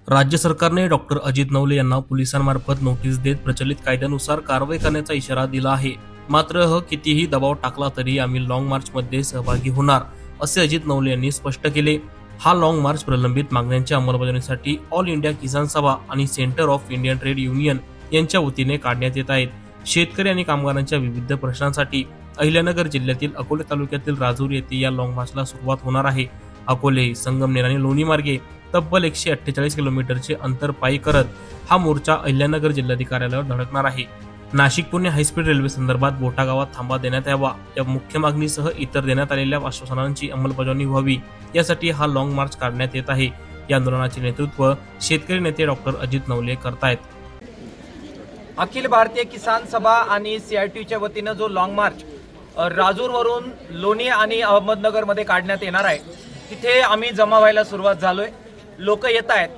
राज्य सरकारने डॉक्टर अजित नवले यांना पोलिसांमार्फत नोटीस देत प्रचलित कायद्यानुसार कारवाई करण्याचा इशारा दिला आहे। मात्र कितीही दबाव टाकला तरी आम्ही लॉंग मार्चमध्ये सहभागी होणार असे अजित नवले यांनी स्पष्ट केले। हा लॉंग मार्च प्रलंबित मागण्यांच्या अंमलबजावणीसाठी ऑल इंडिया किसान सभा आणि centre of Indian trade union यांच्या वतीने काढण्यात येत आहेत। शेतकरी आणि कामगारांच्या विविध प्रश्नांसाठी अहिल्यानगर जिल्ह्यातील अकोले तालुक्यातील राजूर येथे या लॉंग मार्चला सुरुवात होणार आहे। अकोले, संगमनेर आणि लोणी मार्गे तब्बल 148 किलोमीटरचे अंतर पायी करत हा मोर्चा अहिल्यानगर जिल्हाधिकाऱ्यालयावर धडकणार आहे। नाशिक पुणे हायस्पीड रेल्वे संदर्भात बोटा गावात थांबा देण्यात यावा या मुख्य मागणीसह इतर देण्यात आलेल्या आश्वासनांची अंमलबजावणी व्हावी यासाठी हा लॉंग मार्च काढण्यात येत आहे। या आंदोलनाचे नेतृत्व शेतकरी नेते डॉक्टर अजित नवले करतायत। अखिल भारतीय किसान सभा आणि CITUच्या वतीनं जो लॉंग मार्च राजूरवरून लोणी आणि अहमदनगरमध्ये काढण्यात येणार आहे, तिथे आम्ही जमा व्हायला सुरुवात झालोय। लोक येत आहेत,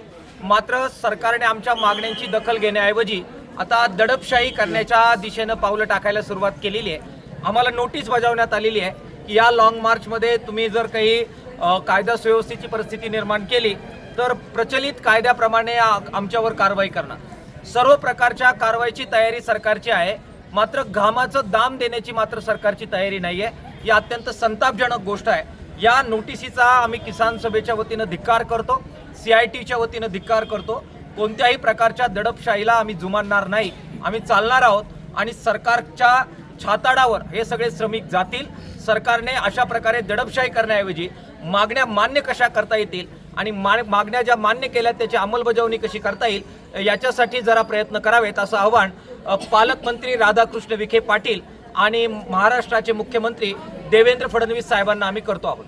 मात्र सरकारने आमच्या मागण्यांची दखल घेण्याऐवजी आता दडपशाही करण्याच्या दिशेनं पावलं टाकायला सुरुवात केलेली आहे। आम्हाला नोटीस बजावण्यात आलेली आहे की या लॉंग मार्चमध्ये तुम्ही जर काही कायदा सुव्यवस्थेची परिस्थिती निर्माण केली तर प्रचलित कायद्याप्रमाणे आमच्यावर कारवाई करणार। सर्व प्रकारच्या कारवाईची तयारी सरकारची आहे, मात्र घामाचं दाम देण्याची मात्र सरकारची तयारी नाही आहे। ही अत्यंत संतापजनक गोष्ट आहे। या नोटिसीचा आम्ही किसान सभेच्या वतीनं धिक्कार करतो, CITUच्या वतीनं धिक्कार करतो। कोणत्याही प्रकारच्या दडपशाहीला आम्ही जुमानणार नाही। आम्ही चालणार आहोत आणि सरकारच्या छाताडावर हे सगळे श्रमिक जातील। सरकारने अशा प्रकारे दडपशाही करण्याऐवजी मागण्या मान्य कशा करता येतील आणि मागण्या ज्या मान्य केल्या त्याची अंमलबजावणी कशी करता येईल याच्यासाठी जरा प्रयत्न करावेत असं आवाहन पालकमंत्री राधाकृष्ण विखे पाटील आणि महाराष्ट्राचे मुख्यमंत्री देवेंद्र फडणवीस साहेबांना आम्ही करतो आहोत।